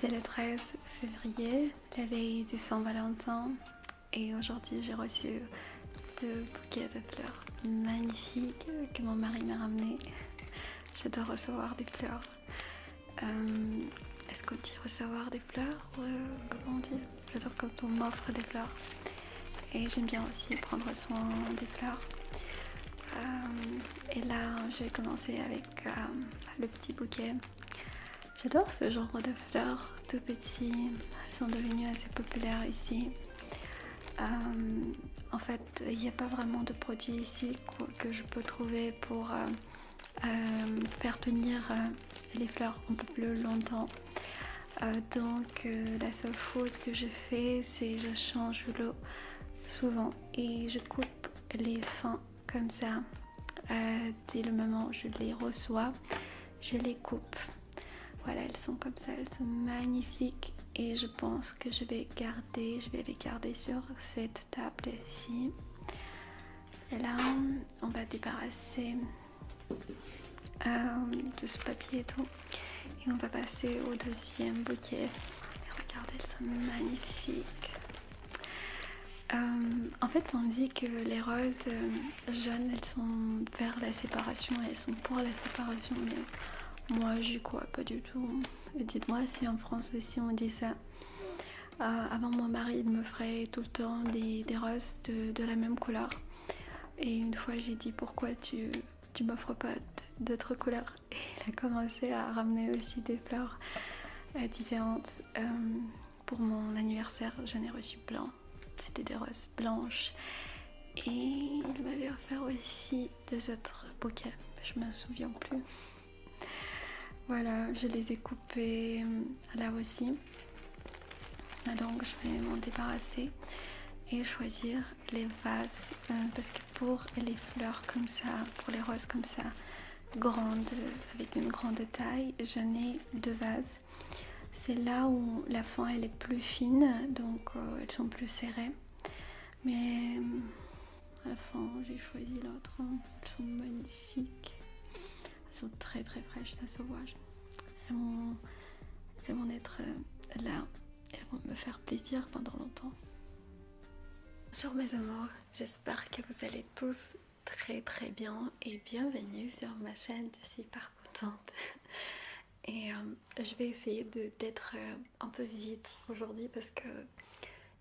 C'est le 13 février, la veille du Saint-Valentin, et aujourd'hui j'ai reçu 2 bouquets de fleurs magnifiques que mon mari m'a ramené. J'adore recevoir des fleurs. Est-ce qu'on dit recevoir des fleurs ou comment on dit? J'adore quand on m'offre des fleurs. Et j'aime bien aussi prendre soin des fleurs. Et là, je vais commencer avec le petit bouquet. J'adore ce genre de fleurs tout petits. Elles sont devenues assez populaires ici. En fait, il n'y a pas vraiment de produits ici que je peux trouver pour faire tenir les fleurs un peu plus longtemps. Donc la seule chose que je fais, c'est je change l'eau souvent et je coupe les fins comme ça. Dès le moment où je les reçois, je les coupe. Voilà, elles sont comme ça, elles sont magnifiques et je pense que je vais les garder sur cette table-ci. Et là, on va débarrasser de ce papier et tout. Et on va passer au deuxième bouquet. Et regardez, elles sont magnifiques. En fait, on dit que les roses jaunes, elles sont vers la séparation et elles sont pour la séparation, mais moi, j'y crois pas du tout. Et dites-moi si en France aussi on dit ça. Avant, mon mari il me ferait tout le temps des roses de la même couleur. Et une fois, j'ai dit pourquoi tu m'offres pas d'autres couleurs. Et il a commencé à ramener aussi des fleurs différentes. Pour mon anniversaire, j'en ai reçu plein. C'était des roses blanches. Et il m'avait offert aussi 2 autres bouquets. Je me souviens plus. Voilà, je les ai coupés là aussi. Donc je vais m'en débarrasser et choisir les vases parce que pour les fleurs comme ça, pour les roses comme ça, grandes, avec une grande taille, j'en ai 2 vases. C'est là où la fin elle est plus fine, donc elles sont plus serrées. Mais à la fin, j'ai choisi l'autre. Elles sont magnifiques. Elles sont très très fraîches, ça se voit. Elles vont être là. Elles vont me faire plaisir pendant longtemps. Bonjour mes amours, j'espère que vous allez tous très très bien et bienvenue sur ma chaîne. Je suis hyper contente. Et je vais essayer d'être un peu vite aujourd'hui parce que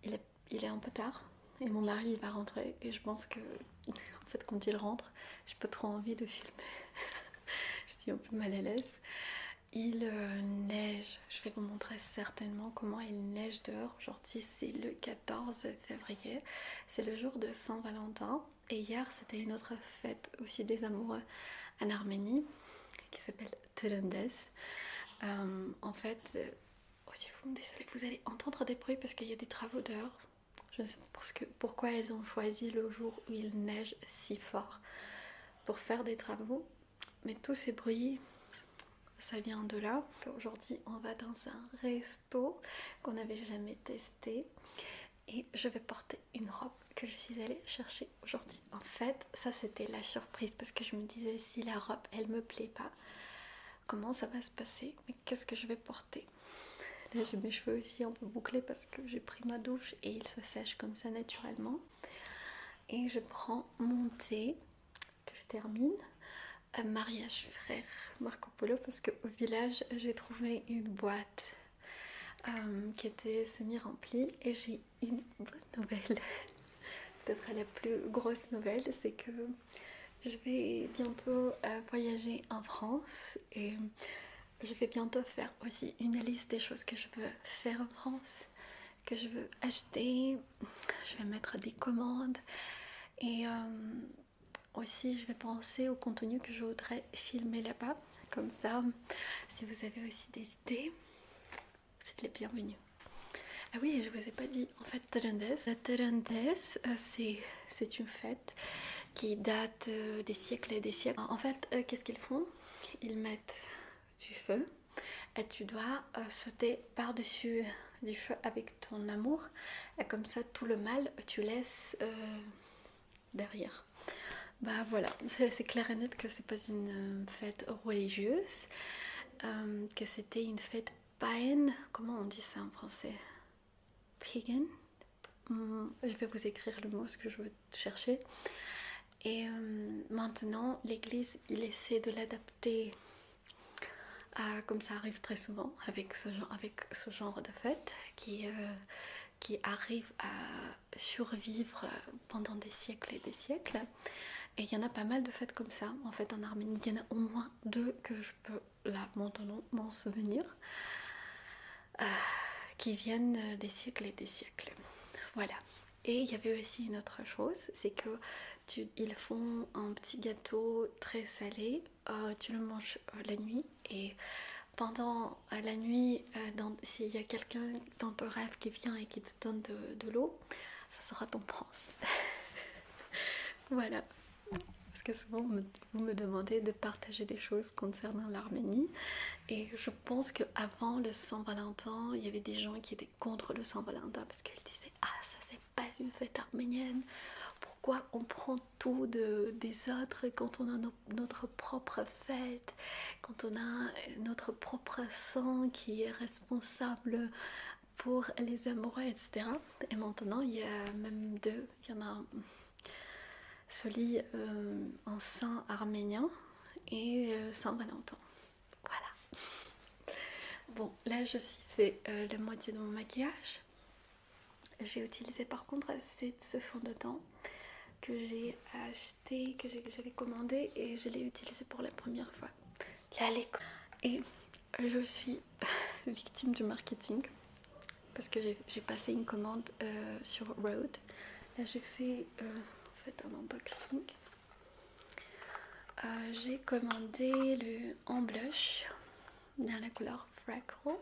il est un peu tard. Et mon mari il va rentrer et je pense que en fait quand il rentre j'ai pas trop envie de filmer. Je suis un peu mal à l'aise. Il neige, je vais vous montrer certainement comment il neige dehors. Aujourd'hui c'est le 14 février, c'est le jour de Saint-Valentin. Et hier c'était une autre fête aussi des amoureux en Arménie qui s'appelle Telendes. En fait, désolée, vous allez entendre des bruits parce qu'il y a des travaux dehors. Je ne sais pas pourquoi elles ont choisi le jour où il neige si fort pour faire des travaux. Mais tous ces bruits, ça vient de là. Aujourd'hui, on va dans un resto qu'on n'avait jamais testé. Et je vais porter une robe que je suis allée chercher aujourd'hui. En fait, ça c'était la surprise parce que je me disais si la robe, elle me plaît pas, comment ça va se passer? Mais qu'est-ce que je vais porter? Là j'ai mes cheveux aussi un peu bouclés parce que j'ai pris ma douche et ils se sèchent comme ça naturellement. Et je prends mon thé que je termine. Mariage frère Marco Polo parce qu'au village j'ai trouvé une boîte qui était semi-remplie et j'ai une bonne nouvelle. Peut-être la plus grosse nouvelle, c'est que je vais bientôt voyager en France et je vais bientôt faire aussi une liste des choses que je veux faire en France, que je veux acheter. Je vais mettre des commandes et aussi je vais penser au contenu que je voudrais filmer là-bas. Comme ça, si vous avez aussi des idées, vous êtes les bienvenus. Ah oui, je vous ai pas dit, en fait Telendes, c'est une fête qui date des siècles et des siècles. En fait, qu'est-ce qu'ils font? Ils mettent du feu et tu dois sauter par-dessus du feu avec ton amour et comme ça tout le mal tu laisses derrière. Bah voilà, c'est clair et net que c'est pas une fête religieuse, que c'était une fête païenne, comment on dit ça en français? Pagan. Je vais vous écrire le mot, ce que je veux chercher. Et maintenant, l'Église, il essaie de l'adapter comme ça arrive très souvent avec ce genre de fête qui arrive à survivre pendant des siècles et des siècles. Et il y en a pas mal de fêtes comme ça, en fait, en Arménie. Il y en a au moins 2 que je peux, là, maintenant, m'en souvenir, qui viennent des siècles et des siècles. Voilà. Et il y avait aussi une autre chose, c'est que ils font un petit gâteau très salé, tu le manges la nuit, et pendant la nuit, s'il y a quelqu'un dans ton rêve qui vient et qui te donne de l'eau, ça sera ton prince. Voilà. Parce que souvent vous me demandez de partager des choses concernant l'Arménie, et je pense qu'avant le Saint-Valentin, il y avait des gens qui étaient contre le Saint-Valentin parce qu'ils disaient « Ah, ça c'est pas une fête arménienne, pourquoi on prend tout des autres quand on a notre propre fête, quand on a notre propre sang qui est responsable pour les amoureux, etc. » Et maintenant, il y a même 2, il y en a celui en saint arménien et Saint-Valentin. Voilà. Bon, là je suis fait la moitié de mon maquillage. J'ai utilisé par contre ce fond de teint que j'ai acheté, que j'avais commandé, et je l'ai utilisé pour la première fois. Et je suis victime du marketing parce que j'ai passé une commande sur Rode. Là j'ai fait en fait un unboxing. J'ai commandé en blush dans la couleur Freckle.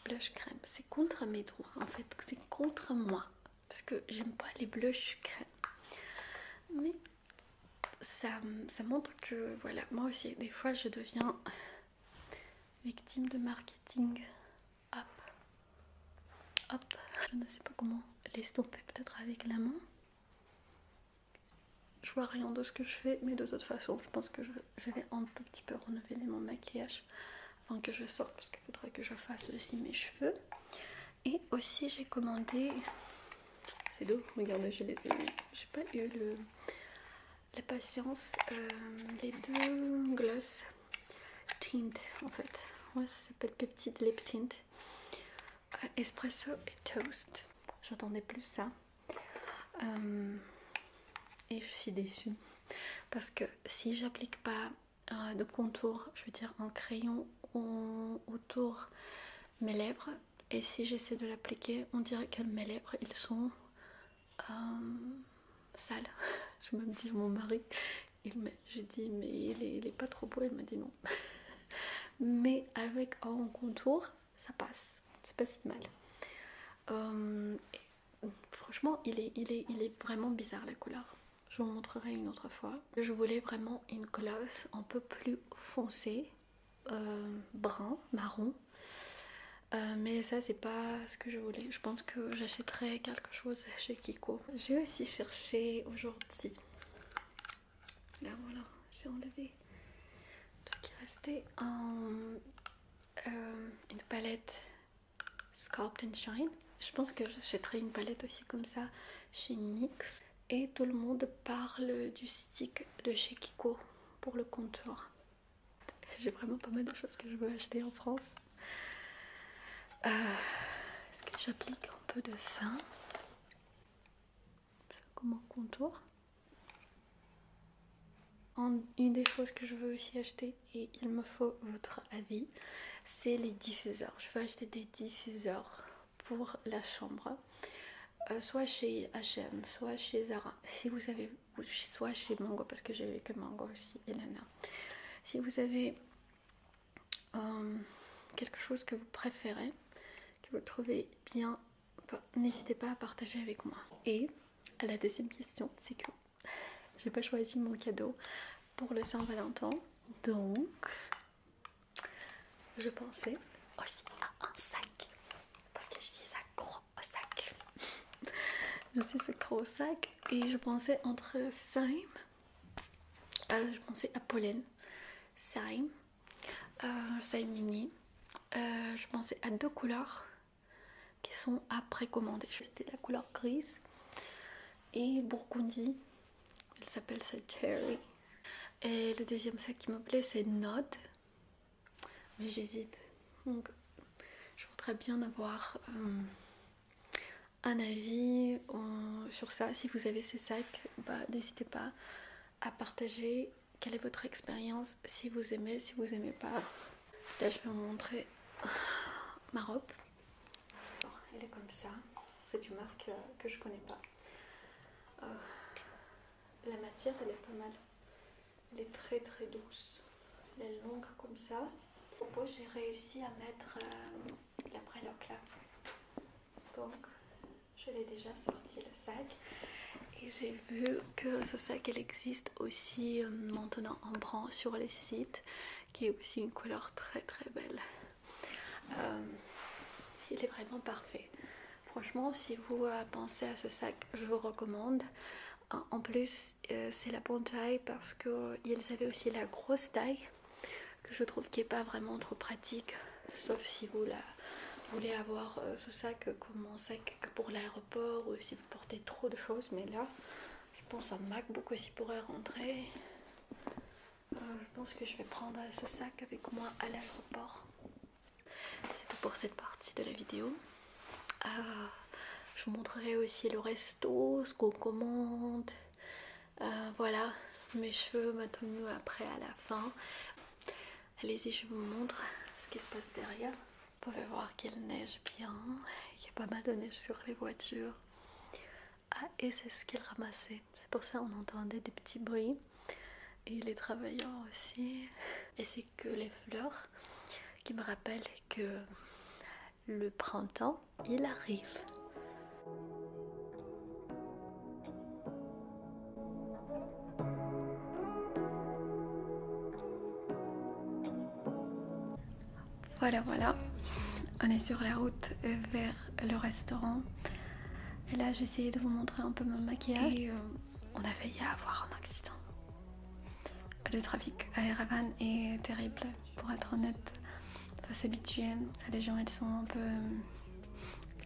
Blush crème, c'est contre mes droits en fait, c'est contre moi parce que j'aime pas les blushs crème, mais ça montre que voilà, moi aussi des fois je deviens victime de marketing. Hop, je ne sais pas comment l'estomper, peut-être avec la main. Je vois rien de ce que je fais, mais de toute façon je pense que je vais un tout petit peu renouveler mon maquillage avant que je sorte, parce qu'il faudrait que je fasse aussi mes cheveux. Et aussi j'ai commandé, c'est doux, regardez, j'ai pas eu la patience, les 2 gloss tint en fait. Ouais, ça s'appelle Peptide Lip Tint, espresso et toast. J'attendais plus ça. Et je suis déçue parce que si j'applique pas de contour, je veux dire un crayon autour mes lèvres, et si j'essaie de l'appliquer, on dirait que mes lèvres ils sont sales. Je vais même dire mon mari, je dis mais il est pas trop beau, il m'a dit non. Mais avec un contour ça passe, c'est pas si mal. Franchement il est vraiment bizarre la couleur. Je vous montrerai une autre fois. Je voulais vraiment une gloss un peu plus foncée, brun, marron. Mais ça c'est pas ce que je voulais. Je pense que j'achèterai quelque chose chez Kiko. J'ai aussi cherché aujourd'hui. Là voilà, j'ai enlevé tout ce qui restait. Une palette Sculpt and Shine. Je pense que j'achèterai une palette aussi comme ça chez NYX. Et tout le monde parle du stick de chez Kiko pour le contour. J'ai vraiment pas mal de choses que je veux acheter en France. Est-ce que j'applique un peu de ça comme un contour? Une des choses que je veux aussi acheter, et il me faut votre avis, c'est les diffuseurs. Je veux acheter des diffuseurs pour la chambre. Soit chez H&M, soit chez Zara, si vous avez, soit chez Mango, parce que j'ai vu que Mango aussi et Nana. Si vous avez quelque chose que vous préférez, que vous trouvez bien, n'hésitez pas à partager avec moi. Et la deuxième question, c'est que j'ai pas choisi mon cadeau pour le Saint-Valentin, donc je pensais aussi à un sac, parce que je suis accro au sac. Je suis accro au sac, et je pensais entre je pensais à Pollen, Sime Mini, je pensais à 2 couleurs qui sont à précommander. C'était la couleur grise et burgundy. Elle s'appelle ça Cherry. Et le deuxième sac qui me plaît c'est Nod. Mais j'hésite. Donc je voudrais bien avoir un avis sur ça. Si vous avez ces sacs, n'hésitez pas à partager quelle est votre expérience, si vous aimez, si vous aimez pas. Là je vais vous montrer ma robe. Alors, elle est comme ça. C'est une marque que je connais pas. La matière elle est pas mal. Elle est très très douce. Elle est longue comme ça. Au pot j'ai réussi à mettre la breloque là. Donc je l'ai déjà sorti le sac. Et j'ai vu que ce sac elle existe aussi maintenant en brun sur les sites, qui est aussi une couleur très très belle. Il est vraiment parfait. Franchement, si vous pensez à ce sac, je vous recommande. En plus, c'est la bonne taille parce qu'ils avaient aussi la grosse taille que je trouve qui est pas vraiment trop pratique, sauf si vous voulez avoir ce sac comme un sac que pour l'aéroport ou si vous portez trop de choses. Mais là, je pense un MacBook aussi pourrait rentrer. Je pense que je vais prendre ce sac avec moi à l'aéroport. C'est tout pour cette partie de la vidéo. Je vous montrerai aussi le resto, ce qu'on commande. Voilà, mes cheveux, ma tenue après à la fin. Allez-y, je vous montre ce qui se passe derrière. Vous pouvez voir qu'il neige bien. Il y a pas mal de neige sur les voitures. Et c'est ce qu'il ramassait. C'est pour ça qu'on entendait des petits bruits. Et les travailleurs aussi. Et c'est que les fleurs qui me rappellent que le printemps, il arrive. Voilà, on est sur la route vers le restaurant. Et là, j'ai essayé de vous montrer un peu mon maquillage. Et on a failli avoir un accident. Le trafic à Erevan est terrible, pour être honnête. Il faut s'habituer. Les gens, ils sont un peu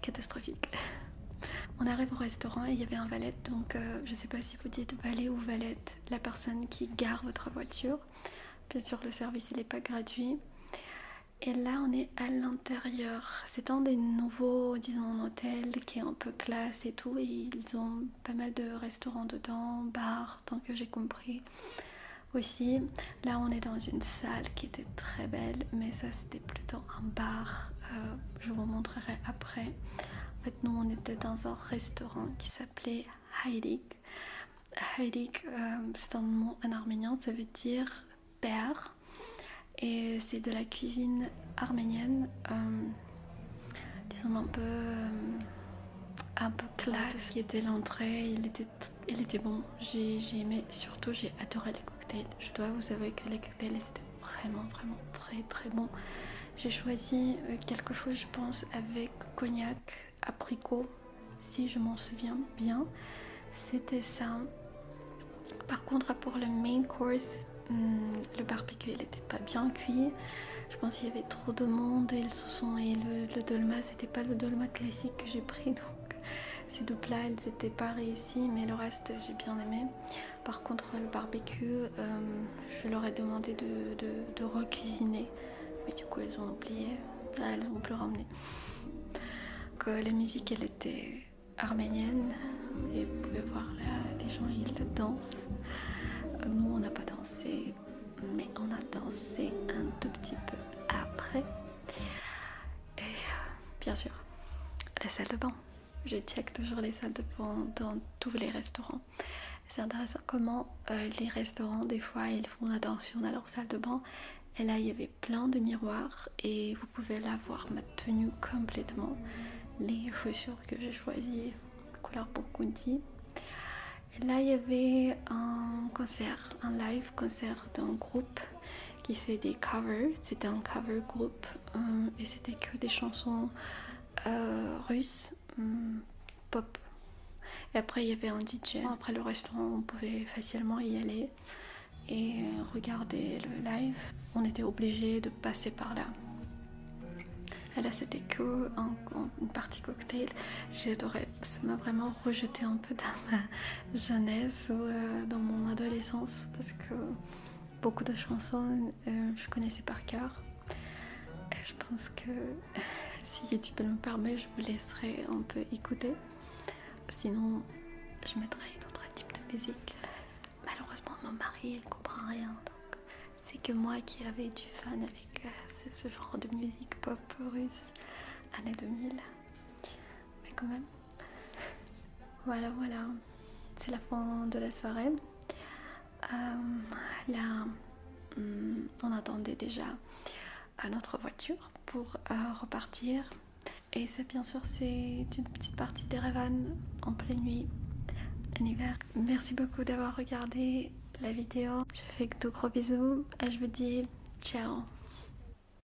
catastrophiques. On arrive au restaurant et il y avait un valet. Donc, je sais pas si vous dites valet ou valette, la personne qui gare votre voiture. Bien sûr, le service, il n'est pas gratuit. Et là, on est à l'intérieur. C'est un des nouveaux, disons, hôtels qui est un peu classe et tout. Et ils ont pas mal de restaurants dedans, bars, tant que j'ai compris. Aussi, là, on est dans une salle qui était très belle, mais ça, c'était plutôt un bar. Je vous montrerai après. En fait, nous, on était dans un restaurant qui s'appelait Haydik. Haydik, c'est un mot en arménien, ça veut dire père. Et c'est de la cuisine arménienne, disons un peu classe. Qui était l'entrée, il était bon. J'ai aimé, surtout j'ai adoré les cocktails. Je dois vous avouer que les cocktails étaient vraiment très très bons. J'ai choisi quelque chose, je pense, avec cognac, apricot, si je m'en souviens bien. C'était ça. Par contre, pour le main course, le barbecue il était pas bien cuit. Je pense qu'il y avait trop de monde et le dolma, c'était pas le dolma classique que j'ai pris, donc ces deux plats ils n'étaient pas réussis, mais le reste j'ai bien aimé. Par contre le barbecue, je leur ai demandé de recuisiner, mais du coup ils ont oublié. Elles ont plus ramené. La musique elle était arménienne et vous pouvez voir là les gens ils dansent. Nous on n'a pas dansé, mais on a dansé un tout petit peu après. Et bien sûr la salle de bain, je check toujours les salles de bain dans tous les restaurants. C'est intéressant comment les restaurants des fois ils font attention à leur salle de bain. Et là il y avait plein de miroirs et vous pouvez là voir ma tenue complètement, les chaussures que j'ai choisies couleur burgundy. Et là il y avait un concert, un live concert d'un groupe qui fait des covers. C'était un cover groupe et c'était que des chansons russes, pop. Et après il y avait un DJ. Après le restaurant on pouvait facilement y aller et regarder le live. On était obligé de passer par là. Elle a cet écho en une partie cocktail. J'ai adoré. Ça m'a vraiment rejeté un peu dans ma jeunesse ou dans mon adolescence parce que beaucoup de chansons je connaissais par cœur. Et je pense que si tu peux me permettre, je vous laisserai un peu écouter. Sinon, je mettrai d'autres types de musique. Malheureusement, mon mari il comprend rien. Donc, c'est que moi qui avais du fan avec ce genre de musique pop russe années 2000. Mais quand même. Voilà, c'est la fin de la soirée. Là, on attendait déjà à notre voiture pour repartir. Et ça, bien sûr, c'est une petite partie d'Erevan en pleine nuit, en hiver. Merci beaucoup d'avoir regardé la vidéo. Je fais de gros bisous et je vous dis ciao.